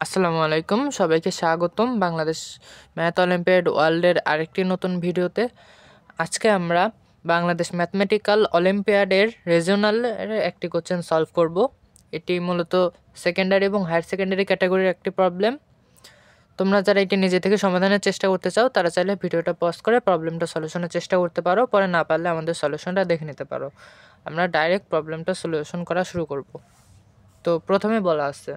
আসসালামু আলাইকুম, সবাইকে স্বাগতম বাংলাদেশ ম্যাথ অলিম্পিয়াড ওয়ার্ল্ডের আরেকটি নতুন ভিডিওতে। আজকে আমরা বাংলাদেশ ম্যাথমেটিক্যাল অলিম্পিয়াডের রিজিওনালের একটি কোশ্চেন সলভ করব। এটি মূলত সেকেন্ডারি এবং হায়ার সেকেন্ডারি ক্যাটাগরির একটি প্রবলেম। তোমরা যারা এটি নিজে থেকে সমাধানের চেষ্টা করতে চাও তারা চাইলে ভিডিওটা পজ করে প্রবলেমটা সলিউশনের চেষ্টা করতে পারো, পরে না পারলে আমাদের সলিউশনটা দেখে নিতে পারো। আমরা ডাইরেক্ট প্রবলেমটা সলিউশন করা শুরু করব। তো প্রথমে বলা আছে,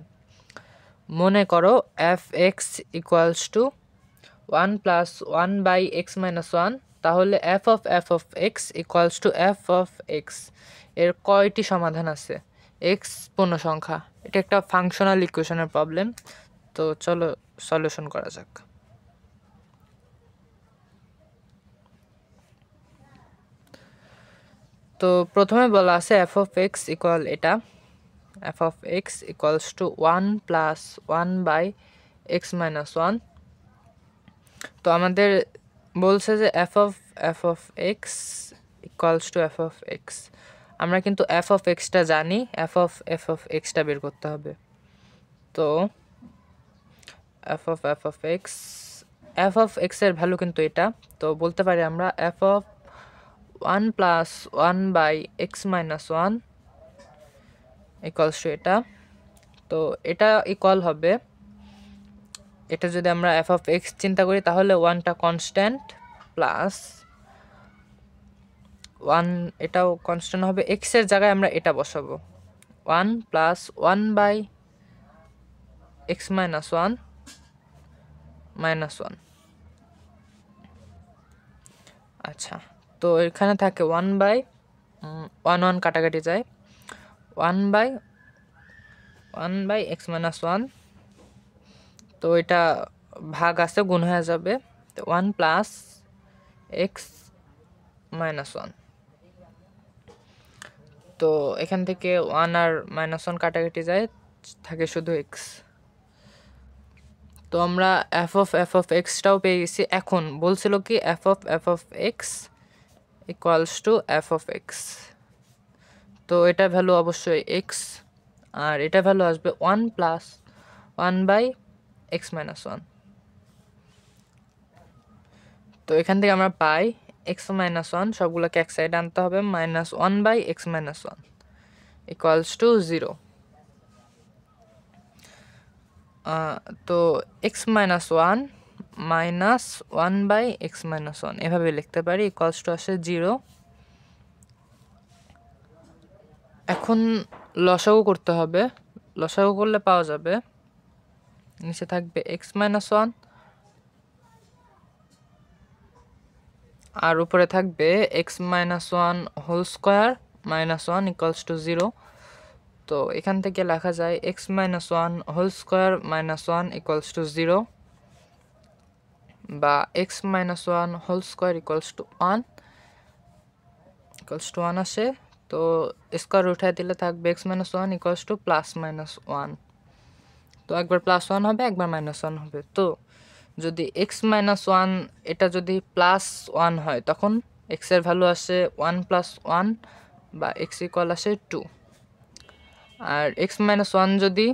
মনে করো F x equals to 1+1/x-1, তাহলে F of x equals to F of x এর কয়টি সমাধান আছে? এক্স পূর্ণ সংখ্যা, এটা একটা ফাংশনাল ইকুয়েশনের প্রবলেম। তো চলো সলিউশন করা যাক। তো প্রথমে বলা আছে এফ অফ এক্স ইকুয়াল এটা, F of x equals to 1+1/x-1। তো আমাদের বলছে যে F of x equals to F of x. আমরা কিন্তু এফ অফ এক্সটা জানি, এফ অফ এক্সটা বের করতে হবে। তো এফ অফ এক্সের ভ্যালু কিন্তু এটা। তো বলতে পারি আমরা F of 1+1/x-1 equals to এটা। তো এটা ইকুয়াল হবে, এটা যদি আমরা এফ অফ এক্স চিন্তা করি তাহলে ওয়ানটা কনস্ট্যান্ট প্লাস 1, এটাও কনস্ট্যান্ট হবে। এক্সের জায়গায় আমরা এটা বসাবো, 1+1/x-1 -1। আচ্ছা, তো এখানে থাকে 1/1 কাটাকাটি যায়, 1/1/x-1। তো এটা ভাগ আছে, গুণ হয়ে যাবে, তো 1+x-1। তো এখান থেকে 1 আর -1 কাটাকাটি যায়, থাকে শুধু এক্স। তো আমরা এফ অফ এক্সটাও পেয়ে গেছি। এখন বলছিল কি F of x equals to F of x. তো এটা ভ্যালু অবশ্যই এক্স, আর এটা ভ্যালু আসবে 1+1/x-1। তো এখান থেকে আমরা পাই x-1, সবগুলোকে এক সাইডে আনতে হবে, -1/x-1 ইকুয়ালস টু 0। তো x-1 -1/x-1 এভাবে লিখতে পারি, ইকুয়ালস টু আসে 0। এখন লসাগু করতে হবে, লসাগু করলে পাওয়া যাবে, নিচে থাকবে x-1 আর উপরে থাকবে x-1 whole square -1 equals to 0। তো এখান থেকে লেখা যায় x-1 whole square -1 equals to 0, বা x-1 whole square equals to 1 আসে। তো স্কোয়ার উঠায় দিলে থাকবে x-1 ইকুয়ালস টু +-1। তো একবার +1 হবে, একবার -1 হবে। তো যদি x-1 এটা যদি +1 হয় তখন x এর ভ্যালু আসে 1+1, বা x ইকুয়াল আসে 2। আর x-1 যদি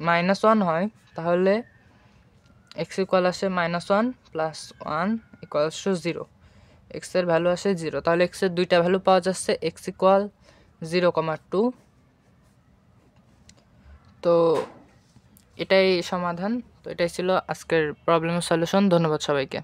-1 হয় তাহলে x ইকুয়াল আসে -1 + 1 ইকুয়ালস টু 0। x এর ভ্যালু আসে 0, তাহলে x এর দুইটা ভ্যালু পাওয়া যাচ্ছে, x ইকুয়াল 0,2। তো এটাই সমাধান। তো এটাই ছিল আজকের প্রবলেমের সলিউশন। ধন্যবাদ সবাইকে।